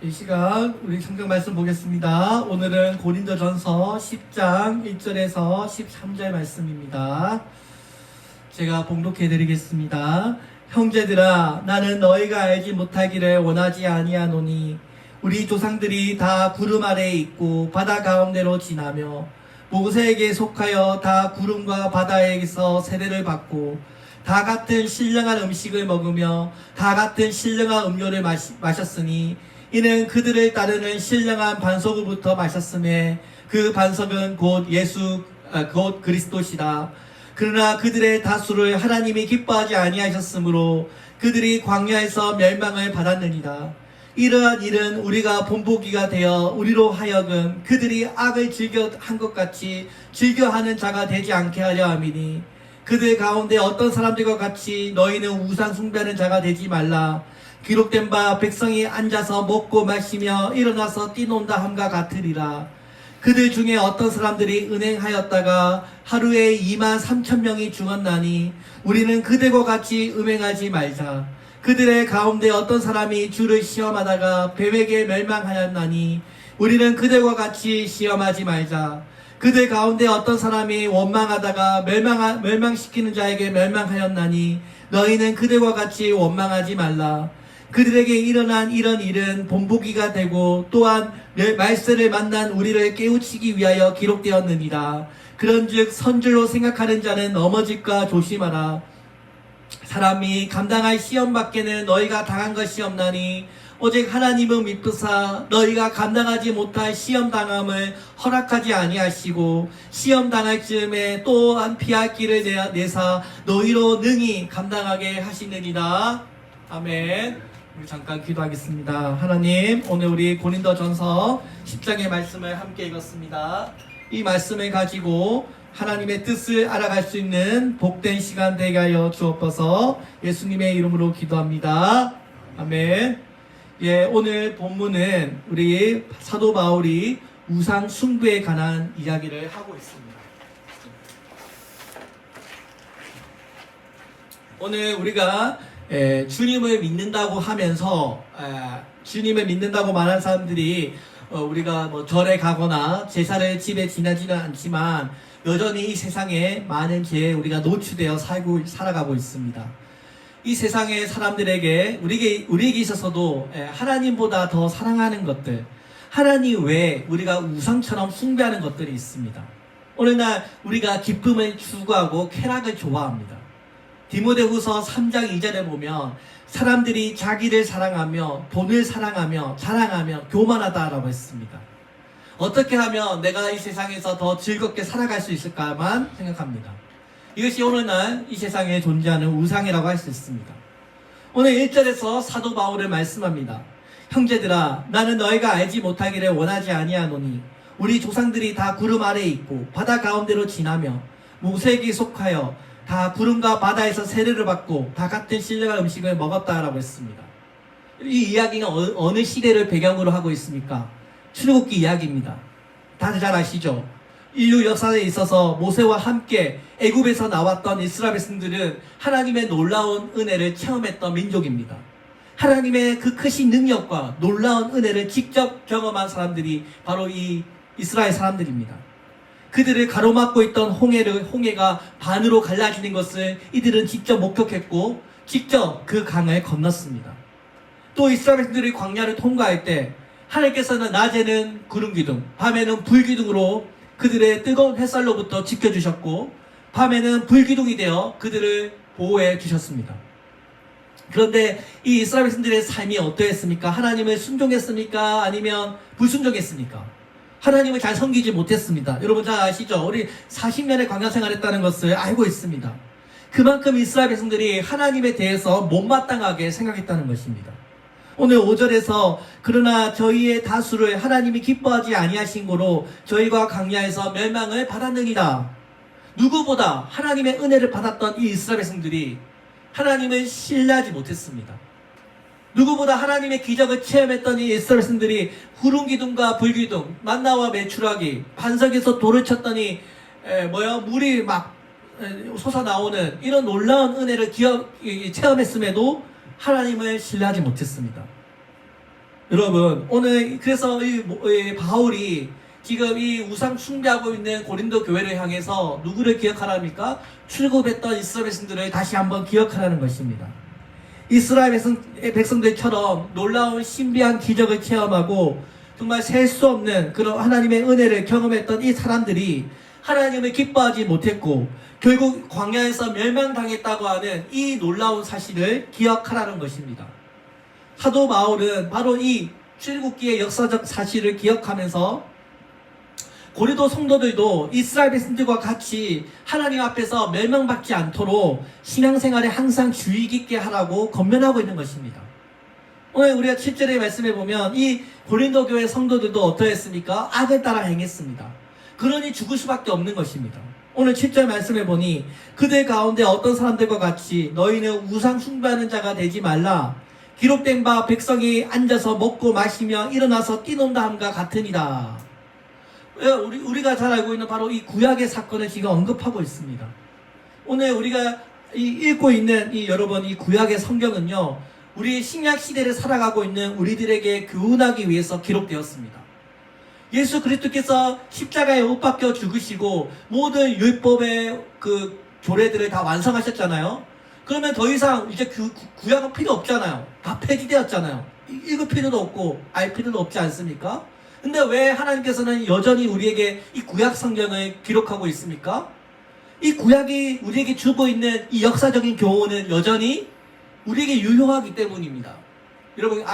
이 시간 우리 성경 말씀 보겠습니다. 오늘은 고린도전서 10장 1절에서 13절 말씀입니다. 제가 봉독해 드리겠습니다. 형제들아, 나는 너희가 알지 못하기를 원하지 아니하노니 우리 조상들이 다 구름 아래에 있고 바다 가운데로 지나며 모세에게 속하여 다 구름과 바다에게서 세례를 받고 다 같은 신령한 음식을 먹으며 다 같은 신령한 음료를 마셨으니 이는 그들을 따르는 신령한 반석으로부터 마셨음에 그 반석은 곧 곧 그리스도시다. 그러나 그들의 다수를 하나님이 기뻐하지 아니하셨으므로 그들이 광야에서 멸망을 받았느니라. 이러한 일은 우리가 본보기가 되어 우리로 하여금 그들이 악을 즐겨한 것 같이 즐겨하는 자가 되지 않게 하려 함이니 그들 가운데 어떤 사람들과 같이 너희는 우상 숭배하는 자가 되지 말라. 기록된 바 백성이 앉아서 먹고 마시며 일어나서 뛰논다 함과 같으리라. 그들 중에 어떤 사람들이 은행하였다가 하루에 23,000명이 죽었나니 우리는 그들과 같이 음행하지 말자. 그들의 가운데 어떤 사람이 주를 시험하다가 뱀에게 멸망하였나니 우리는 그들과 같이 시험하지 말자. 그들 가운데 어떤 사람이 원망하다가 멸망시키는 자에게 멸망하였나니 너희는 그들과 같이 원망하지 말라. 그들에게 일어난 이런 일은 본보기가 되고 또한 말세를 만난 우리를 깨우치기 위하여 기록되었느니라. 그런즉 선줄로 생각하는 자는 넘어질까 조심하라. 사람이 감당할 시험 밖에는 너희가 당한 것이 없나니 오직 하나님은 미쁘사 너희가 감당하지 못할 시험 당함을 허락하지 아니하시고 시험 당할 즈음에 또한 피할 길을 내사 너희로 능히 감당하게 하시느니라. 아멘. 우리 잠깐 기도하겠습니다. 하나님, 오늘 우리 고린도전서 10장의 말씀을 함께 읽었습니다. 이 말씀을 가지고 하나님의 뜻을 알아갈 수 있는 복된 시간 되게 하여 주옵소서. 예수님의 이름으로 기도합니다. 아멘. 오늘 본문은 우리 사도 바울이 우상 숭배에 관한 이야기를 하고 있습니다. 오늘 우리가 주님을 믿는다고 하면서 주님을 믿는다고 말하는 사람들이 우리가 뭐 절에 가거나 제사를 집에 지나지는 않지만 여전히 이 세상에 많은 죄에 우리가 노출되어 살아가고 있습니다. 이 세상의 사람들에게 우리에게 있어서도 하나님보다 더 사랑하는 것들, 하나님 외에 우리가 우상처럼 숭배하는 것들이 있습니다. 오늘날 우리가 기쁨을 추구하고 쾌락을 좋아합니다. 디모데후서 3장 2절에 보면 사람들이 자기를 사랑하며 돈을 사랑하며 자랑하며 교만하다라고 했습니다. 어떻게 하면 내가 이 세상에서 더 즐겁게 살아갈 수 있을까만 생각합니다. 이것이 오늘날 이 세상에 존재하는 우상이라고 할 수 있습니다. 오늘 1절에서 사도 바울을 말씀합니다. 형제들아, 나는 너희가 알지 못하기를 원하지 아니하노니 우리 조상들이 다 구름 아래에 있고 바다 가운데로 지나며 모세에게 속하여 다 구름과 바다에서 세례를 받고 다 같은 신령한 음식을 먹었다라고 했습니다. 이 이야기는 어느 시대를 배경으로 하고 있습니까? 출애굽기 이야기입니다. 다들 잘 아시죠? 인류 역사에 있어서 모세와 함께 애굽에서 나왔던 이스라엘 백성들은 하나님의 놀라운 은혜를 체험했던 민족입니다. 하나님의 그 크신 능력과 놀라운 은혜를 직접 경험한 사람들이 바로 이 이스라엘 사람들입니다. 그들을 가로막고 있던 홍해가 반으로 갈라지는 것을 이들은 직접 목격했고 직접 그 강을 건넜습니다. 또 이스라엘 백성들이 광야를 통과할 때 하나님께서는 낮에는 구름 기둥, 밤에는 불 기둥으로 그들의 뜨거운 햇살로부터 지켜주셨고 밤에는 불 기둥이 되어 그들을 보호해 주셨습니다. 그런데 이 이스라엘 백성들의 삶이 어떠했습니까? 하나님을 순종했습니까? 아니면 불순종했습니까? 하나님을 잘 섬기지 못했습니다. 여러분 잘 아시죠? 우리 40년의 광야 생활했다는 것을 알고 있습니다. 그만큼 이스라엘 백성들이 하나님에 대해서 못마땅하게 생각했다는 것입니다. 오늘 5절에서 그러나 저희의 다수를 하나님이 기뻐하지 아니하신 고로 저희가 광야에서 멸망을 받았느니라. 누구보다 하나님의 은혜를 받았던 이 이스라엘 백성들이 하나님을 신뢰하지 못했습니다. 누구보다 하나님의 기적을 체험했던 이 이스라엘 백성들이 구름 기둥과 불 기둥, 만나와 메추라기, 반석에서 돌을 쳤더니 물이 막 솟아나오는 이런 놀라운 은혜를 체험했음에도 하나님을 신뢰하지 못했습니다. 여러분, 오늘 그래서 이 바울이 지금 이 우상 숭배하고 있는 고린도 교회를 향해서 누구를 기억하랍니까? 출굽했던 이스라엘 백성들을 다시 한번 기억하라는 것입니다. 이스라엘 백성들처럼 놀라운 신비한 기적을 체험하고 정말 셀 수 없는 그런 하나님의 은혜를 경험했던 이 사람들이 하나님을 기뻐하지 못했고 결국 광야에서 멸망당했다고 하는 이 놀라운 사실을 기억하라는 것입니다. 사도 바울은 바로 이 출애굽기의 역사적 사실을 기억하면서 고린도 성도들도 이스라엘 백성들과 같이 하나님 앞에서 멸망받지 않도록 신앙생활에 항상 주의 깊게 하라고 권면하고 있는 것입니다. 오늘 우리가 7절의 말씀에 보면 이 고린도 교회 성도들도 어떠했습니까? 악을 따라 행했습니다. 그러니 죽을 수밖에 없는 것입니다. 오늘 7절 말씀에 보니 그들 가운데 어떤 사람들과 같이 너희는 우상 숭배하는 자가 되지 말라. 기록된 바 백성이 앉아서 먹고 마시며 일어나서 뛰논다 함과 같으니라. 우리가 잘 알고 있는 바로 이 구약의 사건을 지금 언급하고 있습니다. 오늘 우리가 읽고 있는 여러분 이 구약의 성경은요, 우리 신약 시대를 살아가고 있는 우리들에게 교훈하기 위해서 기록되었습니다. 예수 그리스도께서 십자가에 못 박혀 죽으시고 모든 율법의 그 조례들을 다 완성하셨잖아요. 그러면 더 이상 이제 구약은 필요 없잖아요. 다 폐지되었잖아요. 읽을 필요도 없고 알 필요도 없지 않습니까? 근데 왜 하나님께서는 여전히 우리에게 이 구약 성경을 기록하고 있습니까? 이 구약이 우리에게 주고 있는 이 역사적인 교훈은 여전히 우리에게 유효하기 때문입니다. 여러분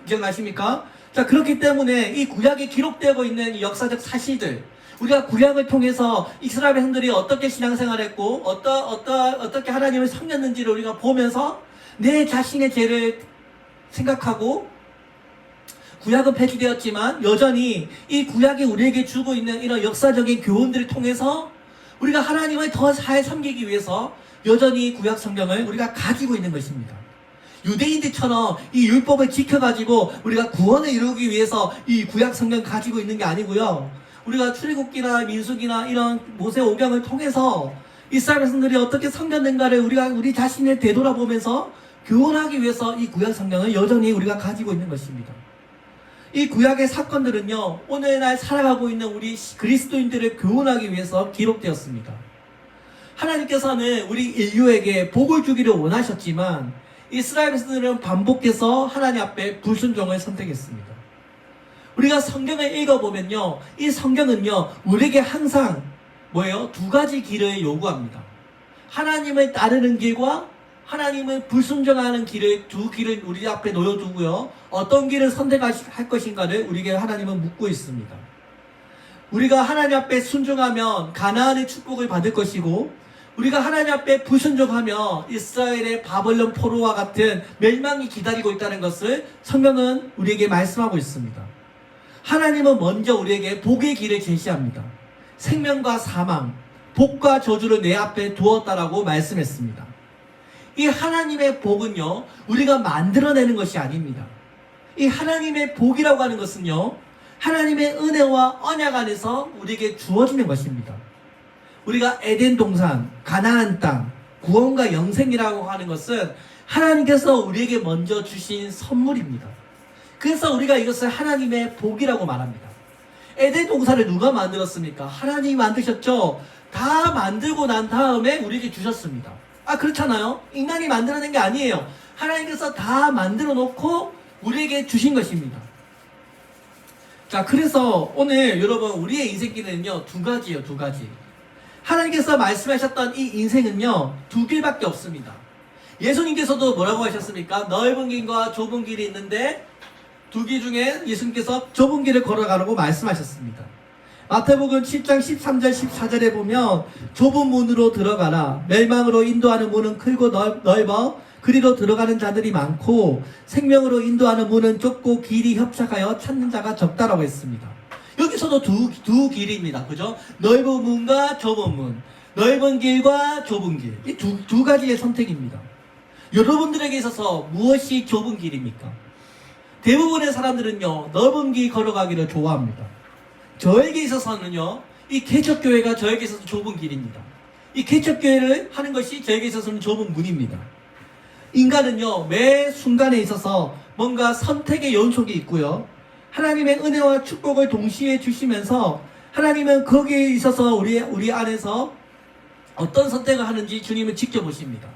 기억나십니까? 자, 그렇기 때문에 이 구약에 기록되고 있는 이 역사적 사실들, 우리가 구약을 통해서 이스라엘 백성들이 어떻게 신앙생활했고 어떻게 하나님을 섬겼는지를 우리가 보면서 내 자신의 죄를 생각하고, 구약은 폐지되었지만 여전히 이 구약이 우리에게 주고 있는 이런 역사적인 교훈들을 통해서 우리가 하나님을 더 잘 섬기기 위해서 여전히 구약 성경을 우리가 가지고 있는 것입니다. 유대인들처럼 이 율법을 지켜가지고 우리가 구원을 이루기 위해서 이 구약 성경을 가지고 있는 게 아니고요, 우리가 출애굽기나 민수기나 이런 모세오경을 통해서 이스라엘 백성들이 어떻게 섬겼는가를 우리 자신을 되돌아보면서 교훈하기 위해서 이 구약 성경을 여전히 우리가 가지고 있는 것입니다. 이 구약의 사건들은요, 오늘날 살아가고 있는 우리 그리스도인들을 교훈하기 위해서 기록되었습니다. 하나님께서는 우리 인류에게 복을 주기를 원하셨지만 이스라엘 백성들은 반복해서 하나님 앞에 불순종을 선택했습니다. 우리가 성경을 읽어보면요, 이 성경은요 우리에게 항상 두 가지 길을 요구합니다. 하나님을 따르는 길과 하나님을 불순종하는 두 길을 우리 앞에 놓여두고요, 어떤 길을 선택할 것인가를 우리에게 하나님은 묻고 있습니다. 우리가 하나님 앞에 순종하면 가나안의 축복을 받을 것이고, 우리가 하나님 앞에 불순종하며 이스라엘의 바벨론 포로와 같은 멸망이 기다리고 있다는 것을 성경은 우리에게 말씀하고 있습니다. 하나님은 먼저 우리에게 복의 길을 제시합니다. 생명과 사망, 복과 저주를 내 앞에 두었다라고 말씀했습니다. 이 하나님의 복은요, 우리가 만들어내는 것이 아닙니다. 이 하나님의 복이라고 하는 것은요, 하나님의 은혜와 언약 안에서 우리에게 주어지는 것입니다. 우리가 에덴 동산, 가나안 땅, 구원과 영생이라고 하는 것은 하나님께서 우리에게 먼저 주신 선물입니다. 그래서 우리가 이것을 하나님의 복이라고 말합니다. 에덴 동산을 누가 만들었습니까? 하나님이 만드셨죠. 다 만들고 난 다음에 우리에게 주셨습니다. 그렇잖아요. 인간이 만들어낸 게 아니에요. 하나님께서 다 만들어 놓고 우리에게 주신 것입니다. 자, 그래서 오늘 여러분 우리의 인생길은요 두 가지예요. 두 가지. 하나님께서 말씀하셨던 이 인생은요 두 길밖에 없습니다. 예수님께서도 뭐라고 하셨습니까? 넓은 길과 좁은 길이 있는데 두 길 중에 예수님께서 좁은 길을 걸어가라고 말씀하셨습니다. 마태복음 7장 13절 14절에 보면 좁은 문으로 들어가라. 멸망으로 인도하는 문은 크고 넓어 그리로 들어가는 자들이 많고 생명으로 인도하는 문은 좁고 길이 협착하여 찾는 자가 적다라고 했습니다. 여기서도 두 길입니다. 그죠? 넓은 문과 좁은 문, 넓은 길과 좁은 길, 이 두 가지의 선택입니다. 여러분들에게 있어서 무엇이 좁은 길입니까? 대부분의 사람들은요 넓은 길 걸어가기를 좋아합니다. 저에게 있어서는요 이 개척교회가 저에게 있어서 좁은 길입니다. 이 개척교회를 하는 것이 저에게 있어서는 좁은 문입니다. 인간은요, 매 순간에 있어서 뭔가 선택의 연속이 있고요. 하나님의 은혜와 축복을 동시에 주시면서 하나님은 거기에 있어서 우리 안에서 어떤 선택을 하는지 주님은 지켜보십니다.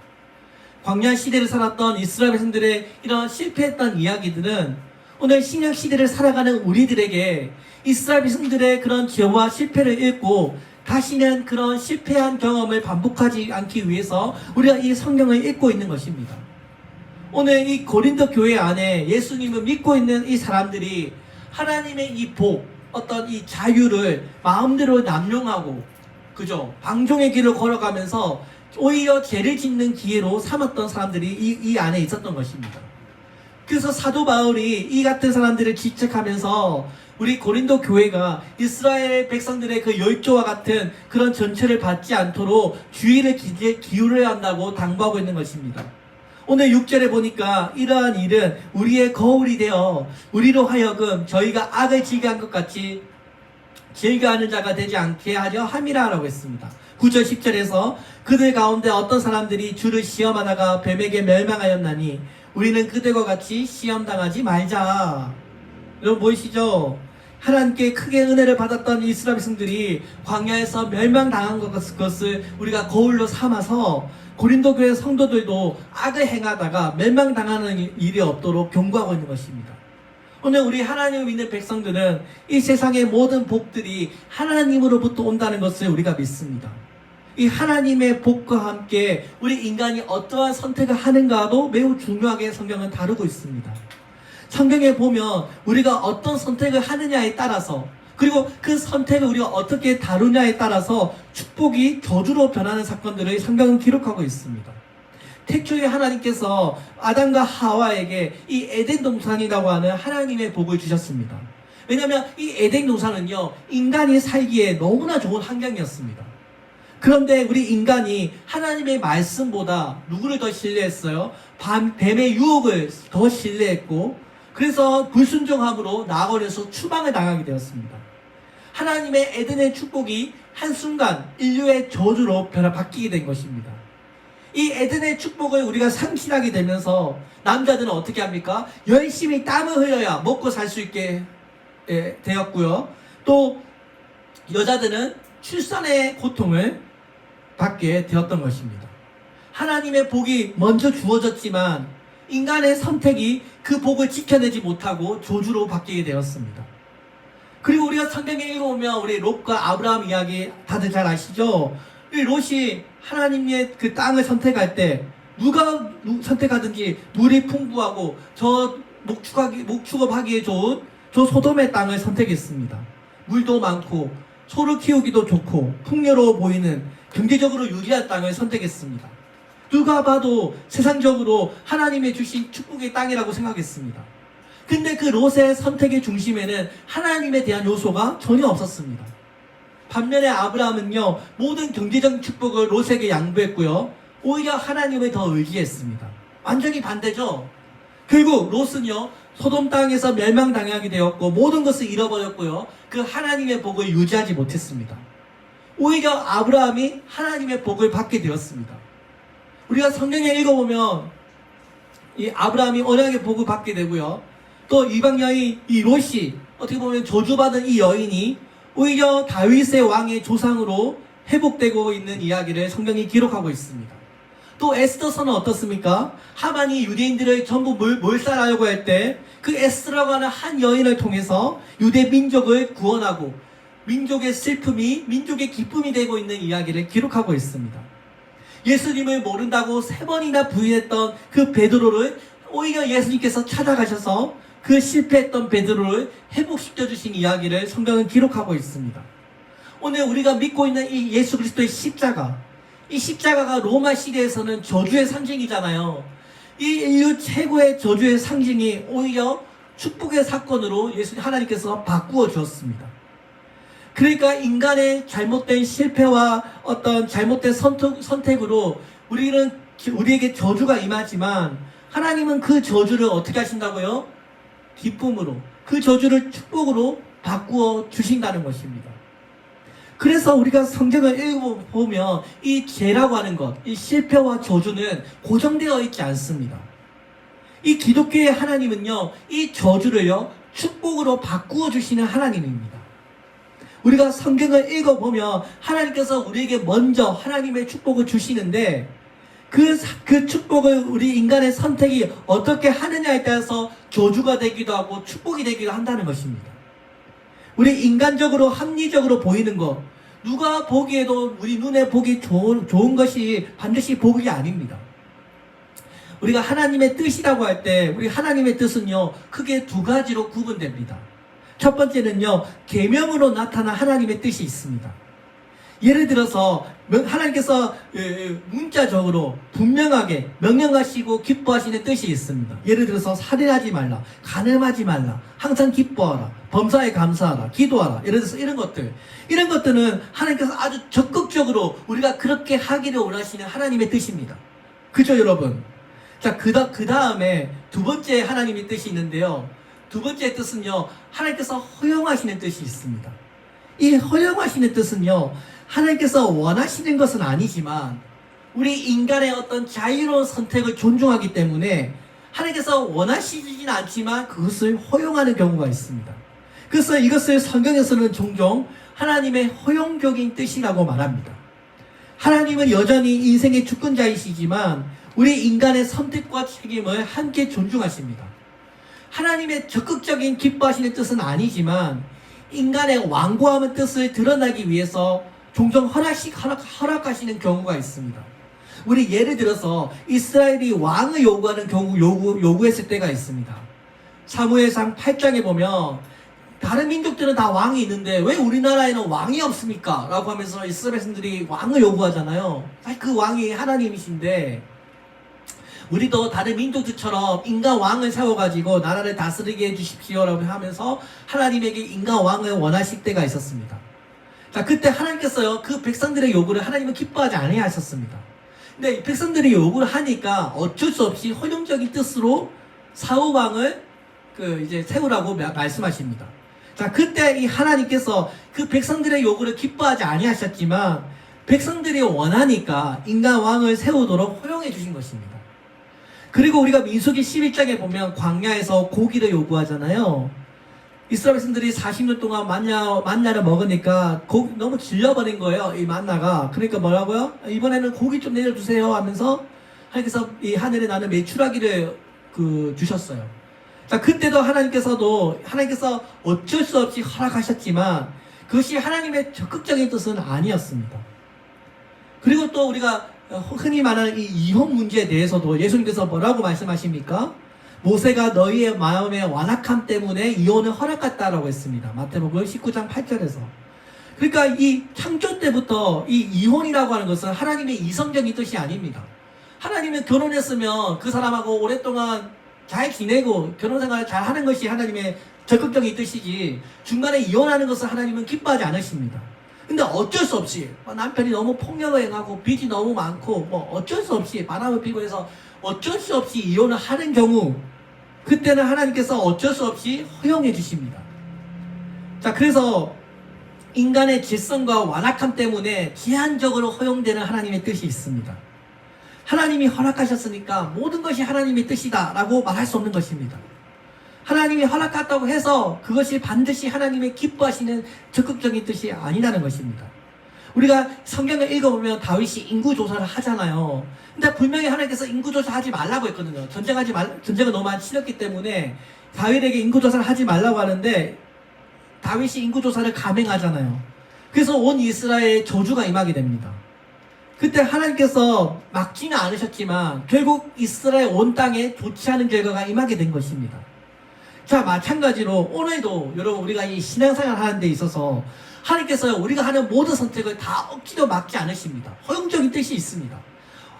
광야 시대를 살았던 이스라엘 백성들의 이런 실패했던 이야기들은 오늘 신약 시대를 살아가는 우리들에게 이스라엘 백성들의 그런 죄와 실패를 읽고 다시는 그런 실패한 경험을 반복하지 않기 위해서 우리가 이 성경을 읽고 있는 것입니다. 오늘 이 고린도 교회 안에 예수님을 믿고 있는 이 사람들이 하나님의 이 복, 어떤 이 자유를 마음대로 남용하고, 그죠? 방종의 길을 걸어가면서 오히려 죄를 짓는 기회로 삼았던 사람들이 이 안에 있었던 것입니다. 그래서 사도 바울이 이 같은 사람들을 지적하면서 우리 고린도 교회가 이스라엘 백성들의 그 열조와 같은 그런 전체를 받지 않도록 주의를 기울여야 한다고 당부하고 있는 것입니다. 오늘 6절에 보니까 이러한 일은 우리의 거울이 되어 우리로 하여금 저희가 악을 즐겨한 것 같이 즐겨하는 자가 되지 않게 하려 함이라 라고 했습니다. 9절 10절에서 그들 가운데 어떤 사람들이 주를 시험하다가 뱀에게 멸망하였나니 우리는 그들과 같이 시험당하지 말자. 여러분 보이시죠? 하나님께 크게 은혜를 받았던 이스라엘 백성들이 광야에서 멸망당한 것을 우리가 거울로 삼아서 고린도 교회 성도들도 악을 행하다가 멸망당하는 일이 없도록 경고하고 있는 것입니다. 오늘 우리 하나님을 믿는 백성들은 이 세상의 모든 복들이 하나님으로부터 온다는 것을 우리가 믿습니다. 이 하나님의 복과 함께 우리 인간이 어떠한 선택을 하는가도 매우 중요하게 성경은 다루고 있습니다. 성경에 보면 우리가 어떤 선택을 하느냐에 따라서, 그리고 그 선택을 우리가 어떻게 다루냐에 따라서 축복이 저주로 변하는 사건들을 성경은 기록하고 있습니다. 태초에 하나님께서 아담과 하와에게 이 에덴 동산이라고 하는 하나님의 복을 주셨습니다. 왜냐하면 이 에덴 동산은요, 인간이 살기에 너무나 좋은 환경이었습니다. 그런데 우리 인간이 하나님의 말씀보다 누구를 더 신뢰했어요? 뱀의 유혹을 더 신뢰했고, 그래서 불순종함으로 나아가면서 추방을 당하게 되었습니다. 하나님의 에덴의 축복이 한순간 인류의 저주로 바뀌게 된 것입니다. 이 에덴의 축복을 우리가 상실하게 되면서 남자들은 어떻게 합니까? 열심히 땀을 흘려야 먹고 살 수 있게 되었고요. 또 여자들은 출산의 고통을 받게 되었던 것입니다. 하나님의 복이 먼저 주어졌지만 인간의 선택이 그 복을 지켜내지 못하고 저주로 바뀌게 되었습니다. 그리고 우리가 성경에 읽어보면 우리 롯과 아브라함 이야기 다들 잘 아시죠? 이 롯이 하나님의 그 땅을 선택할 때 누가 선택하든지 물이 풍부하고 저 목축업하기에 좋은 저 소돔의 땅을 선택했습니다. 물도 많고 소를 키우기도 좋고 풍요로워 보이는 경제적으로 유리한 땅을 선택했습니다. 누가 봐도 세상적으로 하나님의 주신 축복의 땅이라고 생각했습니다. 근데 그 롯의 선택의 중심에는 하나님에 대한 요소가 전혀 없었습니다. 반면에 아브라함은요, 모든 경제적인 축복을 롯에게 양보했고요, 오히려 하나님을 더 의지했습니다. 완전히 반대죠. 결국 롯은요, 소돔 땅에서 멸망당하게 되었고 모든 것을 잃어버렸고요, 그 하나님의 복을 유지하지 못했습니다. 오히려 아브라함이 하나님의 복을 받게 되었습니다. 우리가 성경에 읽어보면 이 아브라함이 언약의 복을 받게 되고요, 또 이방 여인 이 롯이 어떻게 보면 저주받은 이 여인이 오히려 다윗의 왕의 조상으로 회복되고 있는 이야기를 성경이 기록하고 있습니다. 또 에스더서는 어떻습니까? 하만이 유대인들을 전부 몰살하려고 할 때 그 에스더라고 하는 한 여인을 통해서 유대 민족을 구원하고 민족의 슬픔이 민족의 기쁨이 되고 있는 이야기를 기록하고 있습니다. 예수님을 모른다고 3번이나 부인했던 그 베드로를 오히려 예수님께서 찾아가셔서 그 실패했던 베드로를 회복시켜 주신 이야기를 성경은 기록하고 있습니다. 오늘 우리가 믿고 있는 이 예수 그리스도의 십자가, 이 십자가가 로마 시대에서는 저주의 상징이잖아요. 이 인류 최고의 저주의 상징이 오히려 축복의 사건으로 하나님께서 바꾸어 주었습니다. 그러니까 인간의 잘못된 실패와 어떤 잘못된 선택으로 우리에게 저주가 임하지만 하나님은 그 저주를 어떻게 하신다고요? 기쁨으로, 그 저주를 축복으로 바꾸어 주신다는 것입니다. 그래서 우리가 성경을 읽어보면 이 죄라고 하는 것, 이 실패와 저주는 고정되어 있지 않습니다. 이 기독교의 하나님은요, 이 저주를요, 축복으로 바꾸어 주시는 하나님입니다. 우리가 성경을 읽어보면 하나님께서 우리에게 먼저 하나님의 축복을 주시는데 그 축복을 우리 인간의 선택이 어떻게 하느냐에 따라서 저주가 되기도 하고 축복이 되기도 한다는 것입니다. 우리 인간적으로 합리적으로 보이는 것, 누가 보기에도 우리 눈에 보기 좋은 것이 반드시 복이 아닙니다. 우리가 하나님의 뜻이라고 할 때 우리 하나님의 뜻은요, 크게 두 가지로 구분됩니다. 첫 번째는요, 계명으로 나타난 하나님의 뜻이 있습니다. 예를 들어서 하나님께서 문자적으로 분명하게 명령하시고 기뻐하시는 뜻이 있습니다. 예를 들어서 살인하지 말라, 간음하지 말라, 항상 기뻐하라, 범사에 감사하라, 기도하라. 예를 들어서 이런 것들은 하나님께서 아주 적극적으로 우리가 그렇게 하기를 원하시는 하나님의 뜻입니다. 그죠, 여러분? 자, 그 다음에 두 번째 하나님의 뜻이 있는데요. 두 번째 뜻은요, 하나님께서 허용하시는 뜻이 있습니다. 이 허용하시는 뜻은요, 하나님께서 원하시는 것은 아니지만 우리 인간의 어떤 자유로운 선택을 존중하기 때문에 하나님께서 원하시진 않지만 그것을 허용하는 경우가 있습니다. 그래서 이것을 성경에서는 종종 하나님의 허용적인 뜻이라고 말합니다. 하나님은 여전히 인생의 주권자이시지만 우리 인간의 선택과 책임을 함께 존중하십니다. 하나님의 적극적인 기뻐하시는 뜻은 아니지만 인간의 완고함의 뜻을 드러나기 위해서 종종 허락하시는 경우가 있습니다. 우리 예를 들어서 이스라엘이 왕을 요구하는 요구했을 때가 있습니다. 사무엘상 8장에 보면 다른 민족들은 다 왕이 있는데 왜 우리나라에는 왕이 없습니까? 라고 하면서 이스라엘 백성들이 왕을 요구하잖아요. 사실 그 왕이 하나님이신데 우리도 다른 민족들처럼 인간 왕을 세워가지고 나라를 다스리게 해주십시오라고 하면서 하나님에게 인간 왕을 원하실 때가 있었습니다. 자, 그때 하나님께서요, 그 백성들의 요구를 하나님은 기뻐하지 아니하셨습니다. 근데 이 백성들이 요구를 하니까 어쩔 수 없이 허용적인 뜻으로 사울 왕을 이제 세우라고 말씀하십니다. 자, 그때 이 하나님께서 그 백성들의 요구를 기뻐하지 아니하셨지만 백성들이 원하니까 인간 왕을 세우도록 허용해 주신 것입니다. 그리고 우리가 민수기 11장에 보면 광야에서 고기를 요구하잖아요. 이스라엘 백성들이 40년 동안 만나를 먹으니까 너무 질려버린 거예요, 이 만나가. 그러니까 뭐라고요? 이번에는 고기 좀 내려주세요 하면서 하나님께서 이 하늘에 나는 메추라기를 주셨어요. 자, 그때도 하나님께서 어쩔 수 없이 허락하셨지만 그것이 하나님의 적극적인 뜻은 아니었습니다. 그리고 또 우리가 흔히 말하는 이 이혼 문제에 대해서도 예수님께서 뭐라고 말씀하십니까? 모세가 너희의 마음의 완악함 때문에 이혼을 허락했다라고 했습니다. 마태복음 19장 8절에서. 그러니까 이 창조 때부터 이 이혼이라고 하는 것은 하나님의 이성적인 뜻이 아닙니다. 하나님은 결혼했으면 그 사람하고 오랫동안 잘 지내고 결혼생활을 잘 하는 것이 하나님의 적극적인 뜻이지 중간에 이혼하는 것을 하나님은 기뻐하지 않으십니다. 근데 어쩔 수 없이 남편이 너무 폭력을 행하고 빚이 너무 많고 어쩔 수 없이 바람을 피고 해서 어쩔 수 없이 이혼을 하는 경우, 그때는 하나님께서 어쩔 수 없이 허용해 주십니다. 자, 그래서 인간의 질성과 완악함 때문에 제한적으로 허용되는 하나님의 뜻이 있습니다. 하나님이 허락하셨으니까 모든 것이 하나님의 뜻이다 라고 말할 수 없는 것입니다. 하나님이 허락했다고 해서 그것이 반드시 하나님의 기뻐하시는 적극적인 뜻이 아니라는 것입니다. 우리가 성경을 읽어보면 다윗이 인구조사를 하잖아요. 근데 분명히 하나님께서 인구조사 하지 말라고 했거든요. 전쟁을 너무 많이 치렀기 때문에 다윗에게 인구조사를 하지 말라고 하는데 다윗이 인구조사를 감행하잖아요. 그래서 온 이스라엘에 저주가 임하게 됩니다. 그때 하나님께서 막지는 않으셨지만 결국 이스라엘 온 땅에 좋지 않은 결과가 임하게 된 것입니다. 자, 마찬가지로 오늘도 여러분 우리가 이 신앙생활 하는 데 있어서 하나님께서 우리가 하는 모든 선택을 다 억지로 막지 않으십니다. 허용적인 뜻이 있습니다.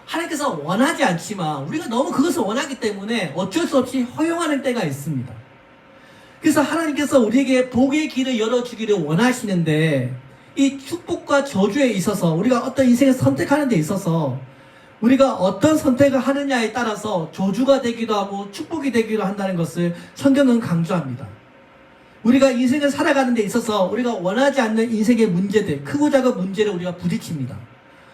하나님께서 원하지 않지만 우리가 너무 그것을 원하기 때문에 어쩔 수 없이 허용하는 때가 있습니다. 그래서 하나님께서 우리에게 복의 길을 열어주기를 원하시는데 이 축복과 저주에 있어서 우리가 어떤 인생을 선택하는 데 있어서 우리가 어떤 선택을 하느냐에 따라서 저주가 되기도 하고 축복이 되기도 한다는 것을 성경은 강조합니다. 우리가 인생을 살아가는 데 있어서 우리가 원하지 않는 인생의 문제들, 크고 작은 문제를 우리가 부딪힙니다.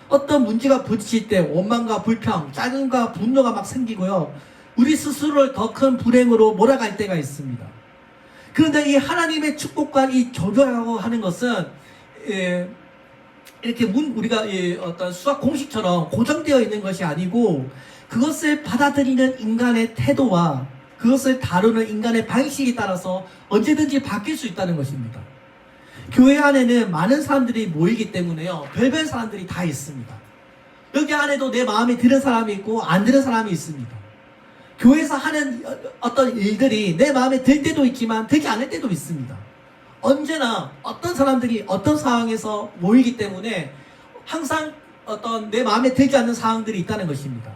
어떤 문제가 부딪힐 때 원망과 불평, 짜증과 분노가 막 생기고요. 우리 스스로를 더 큰 불행으로 몰아갈 때가 있습니다. 그런데 이 하나님의 축복과 이 저주라고 하는 것은 이렇게 우리가 어떤 수학 공식처럼 고정되어 있는 것이 아니고 그것을 받아들이는 인간의 태도와 그것을 다루는 인간의 방식에 따라서 언제든지 바뀔 수 있다는 것입니다. 교회 안에는 많은 사람들이 모이기 때문에요. 별별 사람들이 다 있습니다. 여기 안에도 내 마음에 드는 사람이 있고 안 드는 사람이 있습니다. 교회에서 하는 어떤 일들이 내 마음에 들 때도 있지만 들지 않을 때도 있습니다. 언제나 어떤 사람들이 어떤 상황에서 모이기 때문에 항상 어떤 내 마음에 들지 않는 상황들이 있다는 것입니다.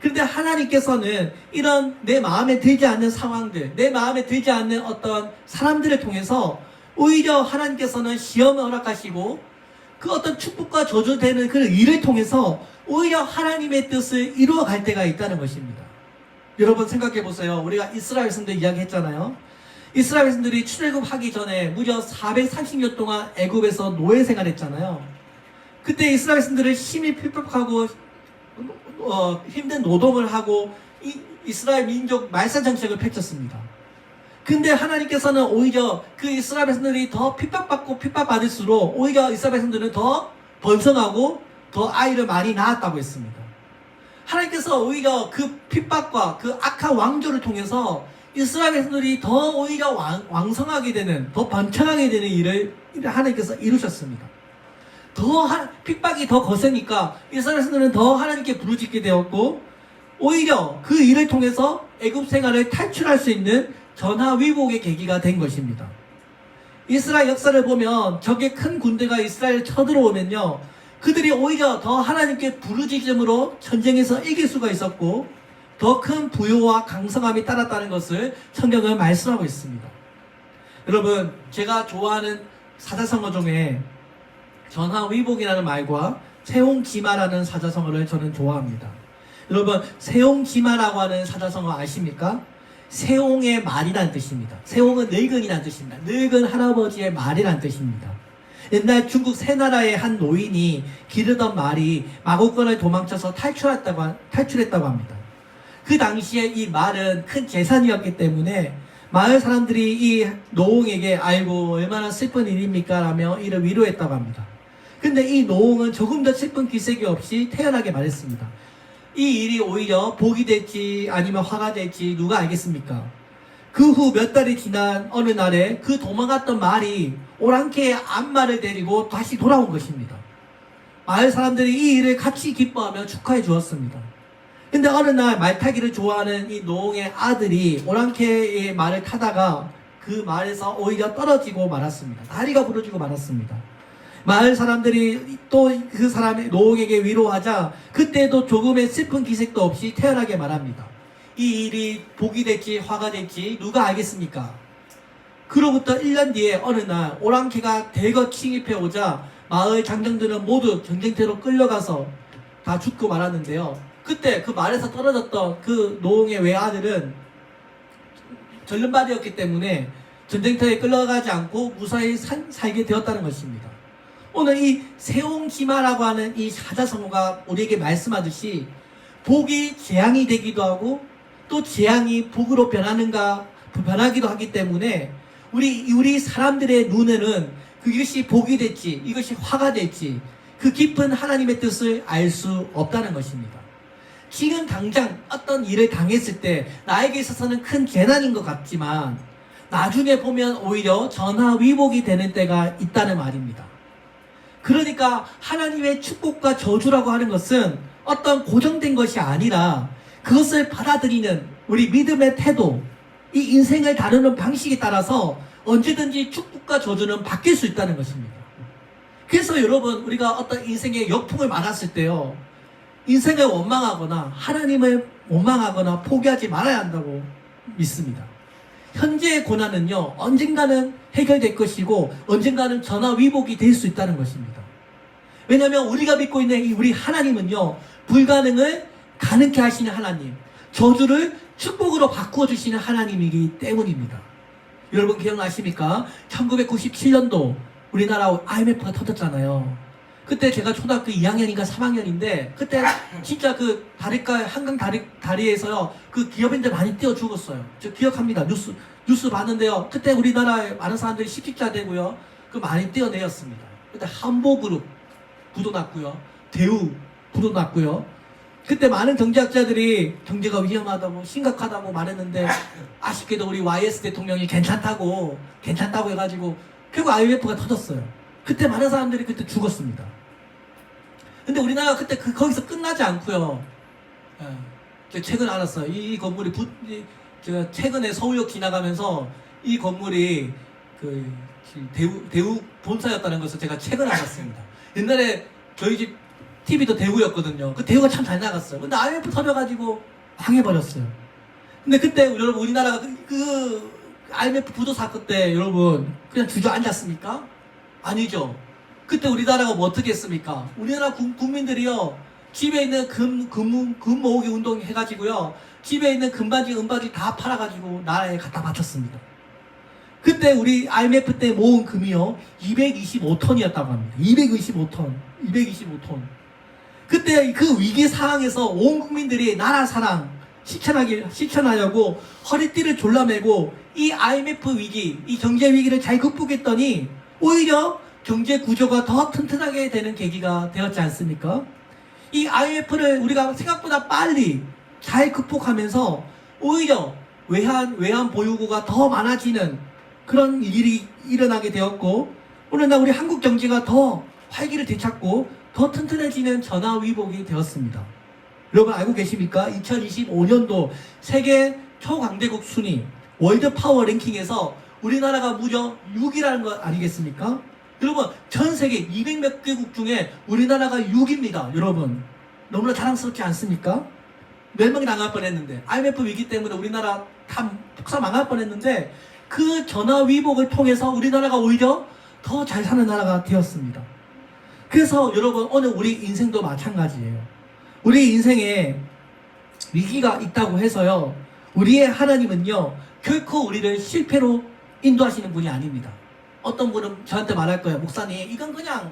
그런데 하나님께서는 이런 내 마음에 들지 않는 상황들, 내 마음에 들지 않는 어떤 사람들을 통해서 오히려 하나님께서는 시험을 허락하시고 그 어떤 축복과 저주되는 그 일을 통해서 오히려 하나님의 뜻을 이루어 갈 때가 있다는 것입니다. 여러분 생각해 보세요. 우리가 이스라엘 백성들 이야기했잖아요. 이스라엘 백성들이 출애굽하기 전에 무려 430년 동안 애굽에서 노예 생활했잖아요. 그때 이스라엘 백성들을 힘이 필요하고 힘든 노동을 하고 이스라엘 민족 말살 정책을 펼쳤습니다. 근데 하나님께서는 오히려 그 이스라엘 백성들이 더 핍박받고 핍박받을수록 오히려 이스라엘 백성들은 더 번성하고 더 아이를 많이 낳았다고 했습니다. 하나님께서 오히려 그 핍박과 그 악한 왕조를 통해서 이스라엘 백성들이 더 오히려 왕성하게 되는, 더 번창하게 되는 일을 하나님께서 이루셨습니다. 핍박이 더 거세니까 이스라엘 백성들은 더 하나님께 부르짖게 되었고 오히려 그 일을 통해서 애굽 생활을 탈출할 수 있는 전화위복의 계기가 된 것입니다. 이스라엘 역사를 보면 적의 큰 군대가 이스라엘을 쳐들어오면요, 그들이 오히려 더 하나님께 부르짖음으로 전쟁에서 이길 수가 있었고 더 큰 부요와 강성함이 따랐다는 것을 성경은 말씀하고 있습니다. 여러분, 제가 좋아하는 사자성어 중에 전화위복이라는 말과 세옹지마라는 사자성어를 저는 좋아합니다. 여러분, 세옹지마라고 하는 사자성어 아십니까? 세옹의 말이라는 뜻입니다. 세옹은 늙은이라는 뜻입니다. 늙은 할아버지의 말이라는 뜻입니다. 옛날 중국 세 나라의 한 노인이 기르던 말이 마곡간을 도망쳐서 탈출했다고 합니다. 그 당시에 이 말은 큰 재산이었기 때문에 마을 사람들이 이 노옹에게 아이고 얼마나 슬픈 일입니까? 라며 이를 위로했다고 합니다. 근데 이 노옹은 조금 더 슬픈 기색이 없이 태연하게 말했습니다. 이 일이 오히려 복이 될지 아니면 화가 될지 누가 알겠습니까? 그 후 몇 달이 지난 어느 날에 그 도망갔던 말이 오랑캐의 앞말을 데리고 다시 돌아온 것입니다. 마을 사람들이 이 일을 같이 기뻐하며 축하해 주었습니다. 근데 어느 날 말타기를 좋아하는 이 노옹의 아들이 오랑캐의 말을 타다가 그 말에서 오히려 떨어지고 말았습니다. 다리가 부러지고 말았습니다. 마을 사람들이 또 그 사람의 노옹에게 위로하자 그때도 조금의 슬픈 기색도 없이 태연하게 말합니다. 이 일이 복이 될지 화가 될지 누가 알겠습니까? 그로부터 1년 뒤에 어느 날 오랑캐가 대거 침입해 오자 마을 장정들은 모두 전쟁터로 끌려가서 다 죽고 말았는데요. 그때 그 말에서 떨어졌던 그 노옹의 외아들은 전륜발이었기 때문에 전쟁터에 끌려가지 않고 무사히 살게 되었다는 것입니다. 오늘 이 세옹지마라고 하는 이 사자성어가 우리에게 말씀하듯이 복이 재앙이 되기도 하고 또 재앙이 복으로 변하기도 하기 때문에 우리 사람들의 눈에는 그것이 복이 될지 이것이 화가 될지 그 깊은 하나님의 뜻을 알 수 없다는 것입니다. 지금 당장 어떤 일을 당했을 때 나에게 있어서는 큰 재난인 것 같지만 나중에 보면 오히려 전화위복이 되는 때가 있다는 말입니다. 그러니까 하나님의 축복과 저주라고 하는 것은 어떤 고정된 것이 아니라 그것을 받아들이는 우리 믿음의 태도, 이 인생을 다루는 방식에 따라서 언제든지 축복과 저주는 바뀔 수 있다는 것입니다. 그래서 여러분, 우리가 어떤 인생의 역풍을 만났을 때요, 인생을 원망하거나 하나님을 원망하거나 포기하지 말아야 한다고 믿습니다. 현재의 고난은요, 언젠가는 해결될 것이고 언젠가는 전화위복이 될 수 있다는 것입니다. 왜냐하면 우리가 믿고 있는 우리 하나님은요, 불가능을 가능케 하시는 하나님, 저주를 축복으로 바꾸어 주시는 하나님이기 때문입니다. 여러분 기억나십니까? 1997년도 우리나라 IMF가 터졌잖아요. 그때 제가 초등학교 2학년인가 3학년인데 그때 진짜 그 한강 다리에서요 그 기업인들 많이 뛰어 죽었어요. 저 기억합니다. 뉴스 봤는데요. 그때 우리나라에 많은 사람들이 십직자 되고요. 그 많이 뛰어내렸습니다. 그때 한보그룹 부도 났고요. 대우 부도 났고요. 그때 많은 경제학자들이 경제가 위험하다고 심각하다고 말했는데 아쉽게도 우리 YS 대통령이 괜찮다고 해가지고 결국 IMF가 터졌어요. 그때 많은 사람들이 그때 죽었습니다. 근데 우리나라가 그때 거기서 끝나지 않고요. 제가 최근에 알았어요. 이 건물이 제가 최근에 서울역 지나가면서 이 건물이 그 대우 본사였다는 것을 제가 최근에 알았습니다. 옛날에 저희 집 TV도 대우였거든요. 그 대우가 참 잘 나갔어요. 근데 IMF 터져가지고 망해버렸어요. 근데 그때 여러분 우리나라가 그 IMF 부도 사건 때 여러분 그냥 주저앉았습니까? 아니죠. 그때 우리나라가 뭐 어떻게 했습니까? 우리나라 국민들이요 집에 있는 금 모으기 운동 해가지고요 집에 있는 금바지 은바지 다 팔아가지고 나라에 갖다 바쳤습니다. 그때 우리 IMF 때 모은 금이요 225톤이었다고 합니다. 225톤. 그때 그 위기 상황에서 온 국민들이 나라 사랑 실천하려고 허리띠를 졸라매고 이 IMF 위기, 이 경제 위기를 잘 극복했더니 오히려 경제 구조가 더 튼튼하게 되는 계기가 되었지 않습니까? 이 IMF를 우리가 생각보다 빨리 잘 극복하면서 오히려 외환 보유고가 더 많아지는 그런 일이 일어나게 되었고 오늘날 우리 한국 경제가 더 활기를 되찾고 더 튼튼해지는 전화위복이 되었습니다. 여러분 알고 계십니까? 2025년도 세계 초강대국 순위 월드 파워 랭킹에서 우리나라가 무려 6위라는 거 아니겠습니까? 여러분 전 세계 200몇 개국 중에 우리나라가 6위입니다. 여러분 너무나 자랑스럽지 않습니까? 멸망이 당할 뻔했는데 IMF 위기 때문에 우리나라 다 폭사 망할 뻔했는데 그 전화위복을 통해서 우리나라가 오히려 더 잘 사는 나라가 되었습니다. 그래서 여러분 오늘 우리 인생도 마찬가지예요. 우리 인생에 위기가 있다고 해서요 우리의 하나님은요 결코 우리를 실패로 인도하시는 분이 아닙니다. 어떤 분은 저한테 말할 거예요. 목사님 이건 그냥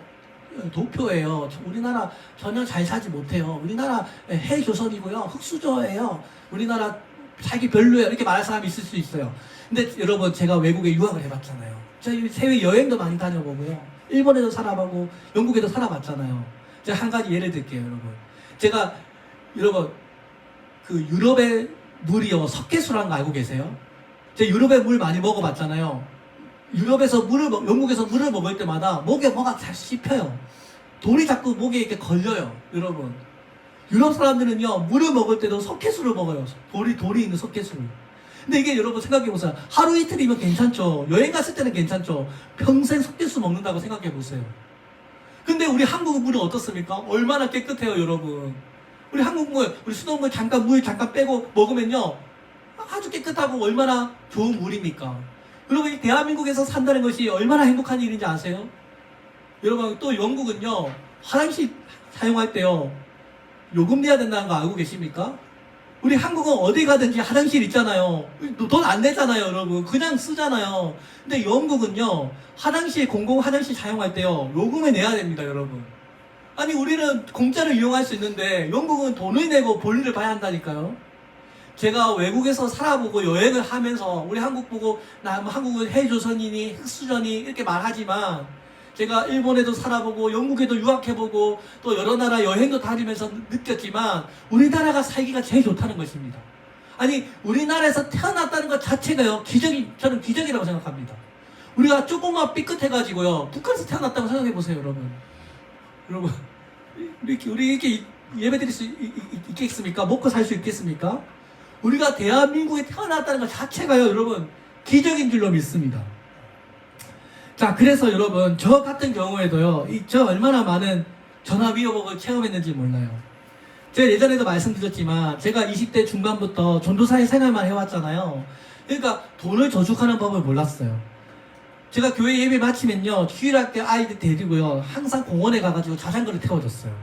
도표예요. 우리나라 전혀 잘 살지 못해요. 우리나라 해조선이고요 흑수저예요. 우리나라 살기 별로예요. 이렇게 말할 사람이 있을 수 있어요. 근데 여러분 제가 외국에 유학을 해봤잖아요. 저희 해외 여행도 많이 다녀보고요 일본에도 살아보고 영국에도 살아봤잖아요. 제가 한 가지 예를 들게요. 여러분 그 유럽의 물이요 석회수라는 거 알고 계세요? 제가 유럽의 물 많이 먹어봤잖아요. 영국에서 물을 먹을 때마다 목에 뭐가 잘 씹혀요. 돌이 자꾸 목에 이렇게 걸려요. 여러분 유럽 사람들은요 물을 먹을 때도 석회수를 먹어요. 돌이 있는 석회수를. 근데 이게 여러분 생각해보세요. 하루 이틀이면 괜찮죠. 여행 갔을 때는 괜찮죠. 평생 석회수 먹는다고 생각해보세요. 근데 우리 한국 물은 어떻습니까? 얼마나 깨끗해요 여러분. 우리 한국 물, 우리 수돗물 물 잠깐 빼고 먹으면요 아주 깨끗하고 얼마나 좋은 물입니까? 여러분 이 대한민국에서 산다는 것이 얼마나 행복한 일인지 아세요? 여러분 또 영국은요 화장실 사용할 때요 요금 내야 된다는 거 알고 계십니까? 우리 한국은 어디 가든지 화장실 있잖아요. 돈 안 내잖아요 여러분. 그냥 쓰잖아요. 근데 영국은요 공공 화장실 사용할 때요 요금을 내야 됩니다 여러분. 아니 우리는 공짜로 이용할 수 있는데 영국은 돈을 내고 볼일을 봐야 한다니까요. 제가 외국에서 살아보고 여행을 하면서 우리 한국 보고 한국은 해조선이니 흑수저니 이렇게 말하지만 제가 일본에도 살아보고 영국에도 유학해보고 또 여러 나라 여행도 다니면서 느꼈지만 우리나라가 살기가 제일 좋다는 것입니다. 아니 우리나라에서 태어났다는 것 자체가요 저는 기적이라고 생각합니다. 우리가 조금만 삐끗해가지고요 북한에서 태어났다고 생각해보세요 여러분. 우리 이렇게 예배드릴 수 있겠습니까? 먹고 살 수 있겠습니까? 우리가 대한민국에 태어났다는 것 자체가요 여러분 기적인 줄로 믿습니다. 자 그래서 여러분 저 같은 경우에도요 저 얼마나 많은 전화위복을 체험했는지 몰라요. 제가 예전에도 말씀드렸지만 제가 20대 중반부터 전도사의 생활만 해왔잖아요. 그러니까 돈을 저축하는 법을 몰랐어요. 제가 교회 예배 마치면요 휴일할 때 아이들 데리고요 항상 공원에 가가지고 자전거를 태워줬어요.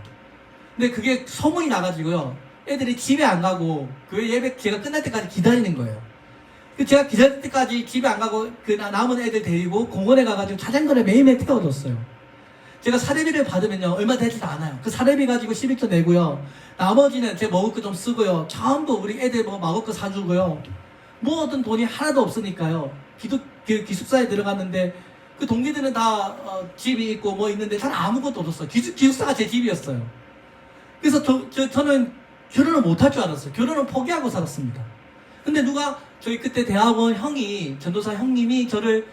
근데 그게 소문이 나가지고요 애들이 집에 안 가고 교회 예배 제가 끝날 때까지 기다리는 거예요. 제가 기다릴 때까지 집에 안 가고 그 남은 애들 데리고 공원에 가가지고 자전거를 매일매일 태워줬어요. 제가 사례비를 받으면요 얼마 되지도 않아요. 그 사례비 가지고 11조 내고요. 나머지는 제 먹을 거 좀 쓰고요. 전부 우리 애들 뭐 먹을 거 사주고요. 모든 돈이 하나도 없으니까요. 기숙사에 들어갔는데 그 동기들은 다 집이 있고 뭐 있는데 저는 아무것도 없었어요. 기숙사가 제 집이었어요. 그래서 저는 결혼을 못할 줄 알았어요. 결혼을 포기하고 살았습니다. 근데 누가 저희 그때 대학원 형이 전도사 형님이 저를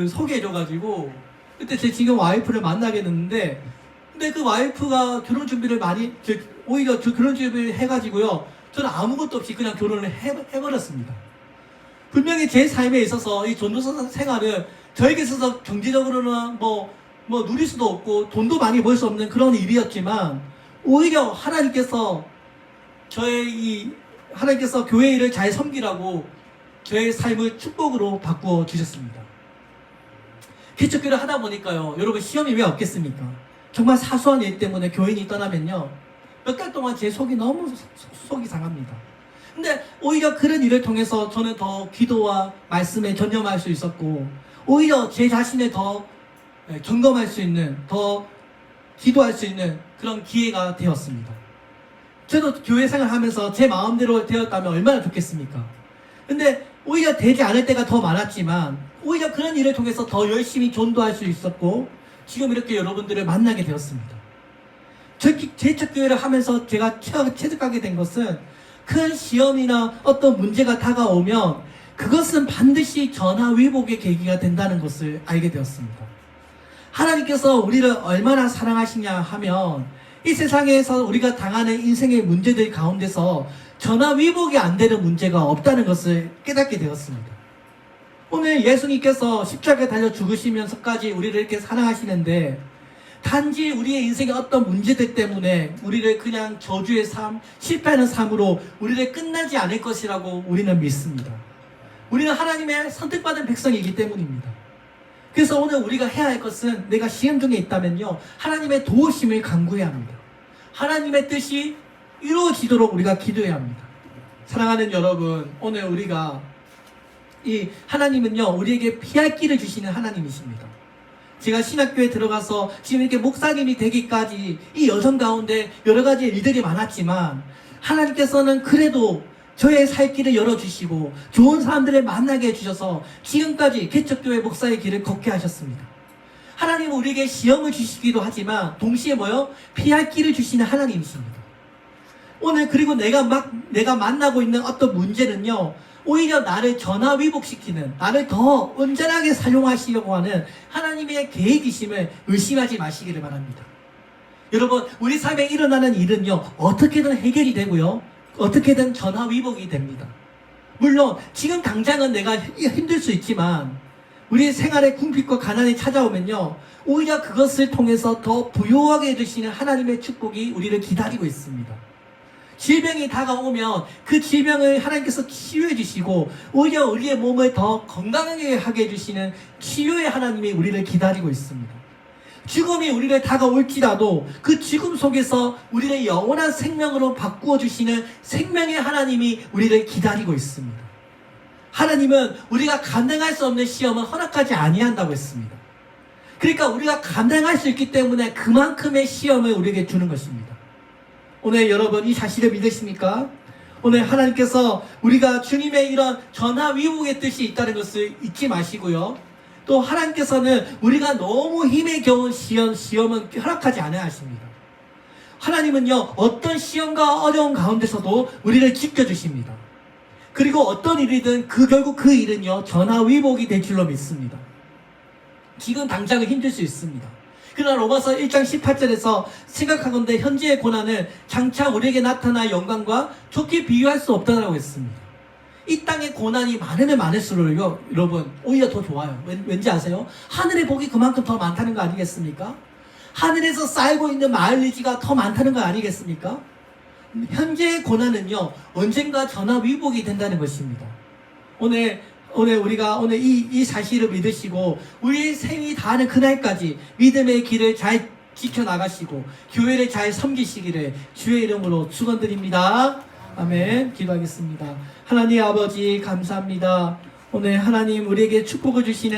소개해줘가지고 그때 제 지금 와이프를 만나게 됐는데 근데 그 와이프가 결혼 준비를 오히려 결혼 준비를 해가지고요 저는 아무것도 없이 그냥 결혼을 해버렸습니다. 분명히 제 삶에 있어서 이 전도사 생활은 저에게 있어서 경제적으로는 뭐 누릴 수도 없고 돈도 많이 벌 수 없는 그런 일이었지만 오히려 하나님께서 하나님께서 교회 일을 잘 섬기라고 저의 삶을 축복으로 바꾸어 주셨습니다. 개척교회를 하다 보니까요 여러분 시험이 왜 없겠습니까? 정말 사소한 일 때문에 교인이 떠나면요 몇 달 동안 제 속이 너무 속이 상합니다. 근데 오히려 그런 일을 통해서 저는 더 기도와 말씀에 전념할 수 있었고 오히려 제 자신을 더 점검할 수 있는 더 기도할 수 있는 그런 기회가 되었습니다. 저도 교회 생활하면서 제 마음대로 되었다면 얼마나 좋겠습니까? 근데 오히려 되지 않을 때가 더 많았지만 오히려 그런 일을 통해서 더 열심히 전도할 수 있었고 지금 이렇게 여러분들을 만나게 되었습니다. 개척교회를 하면서 제가 체득하게 된 것은 큰 시험이나 어떤 문제가 다가오면 그것은 반드시 전화위복의 계기가 된다는 것을 알게 되었습니다. 하나님께서 우리를 얼마나 사랑하시냐 하면 이 세상에서 우리가 당하는 인생의 문제들 가운데서 전화위복이 안 되는 문제가 없다는 것을 깨닫게 되었습니다. 오늘 예수님께서 십자가에 달려 죽으시면서까지 우리를 이렇게 사랑하시는데 단지 우리의 인생의 어떤 문제들 때문에 우리를 그냥 저주의 삶, 실패하는 삶으로 우리를 끝나지 않을 것이라고 우리는 믿습니다. 우리는 하나님의 선택받은 백성이기 때문입니다. 그래서 오늘 우리가 해야 할 것은 내가 시험 중에 있다면요 하나님의 도우심을 간구해야 합니다. 하나님의 뜻이 이루어지도록 우리가 기도해야 합니다. 사랑하는 여러분, 오늘 우리가 하나님은요 우리에게 피할 길을 주시는 하나님이십니다. 제가 신학교에 들어가서 지금 이렇게 목사님이 되기까지 이 여정 가운데 여러 가지 일들이 많았지만 하나님께서는 그래도 저의 살 길을 열어주시고 좋은 사람들을 만나게 해주셔서 지금까지 개척교회 목사의 길을 걷게 하셨습니다. 하나님은 우리에게 시험을 주시기도 하지만 동시에 피할 길을 주시는 하나님이십니다. 오늘 그리고 내가 만나고 있는 어떤 문제는요 오히려 나를 전화위복시키는 나를 더 온전하게 사용하시려고 하는 하나님의 계획이심을 의심하지 마시기를 바랍니다. 여러분 우리 삶에 일어나는 일은요 어떻게든 해결이 되고요 어떻게든 전화위복이 됩니다. 물론 지금 당장은 내가 힘들 수 있지만 우리의 생활에 궁핍과 가난이 찾아오면요 오히려 그것을 통해서 더 부유하게 해주시는 하나님의 축복이 우리를 기다리고 있습니다. 질병이 다가오면 그 질병을 하나님께서 치유해 주시고 오히려 우리의 몸을 더 건강하게 하게 해주시는 치유의 하나님이 우리를 기다리고 있습니다. 죽음이 우리를 다가올지라도 그 죽음 속에서 우리를 영원한 생명으로 바꾸어 주시는 생명의 하나님이 우리를 기다리고 있습니다. 하나님은 우리가 감당할 수 없는 시험은 허락하지 아니한다고 했습니다. 그러니까 우리가 감당할 수 있기 때문에 그만큼의 시험을 우리에게 주는 것입니다. 오늘 여러분 이 사실을 믿으십니까? 오늘 하나님께서 우리가 주님의 이런 전화위복의 뜻이 있다는 것을 잊지 마시고요. 또 하나님께서는 우리가 너무 힘에 겨운 시험은 허락하지 않아야 하십니다. 하나님은요 어떤 시험과 어려운 가운데서도 우리를 지켜주십니다. 그리고 어떤 일이든 결국 그 일은요 전화위복이 될 줄로 믿습니다. 지금 당장은 힘들 수 있습니다. 그러나 로마서 1장 18절에서 생각하건대 현재의 고난은 장차 우리에게 나타날 영광과 좋게 비유할 수 없다라고 했습니다. 이 땅의 고난이 많으면 많을수록요 여러분 오히려 더 좋아요. 왠지 아세요? 하늘의 복이 그만큼 더 많다는 거 아니겠습니까? 하늘에서 쌓이고 있는 마을리지가 더 많다는 거 아니겠습니까? 현재의 고난은요 언젠가 전화위복이 된다는 것입니다. 오늘 우리가 이 사실을 믿으시고 우리의 생이 다하는 그날까지 믿음의 길을 잘 지켜나가시고 교회를 잘 섬기시기를 주의 이름으로 축원드립니다. 아멘. 기도하겠습니다. 하나님 아버지 감사합니다. 오늘 하나님 우리에게 축복을 주시는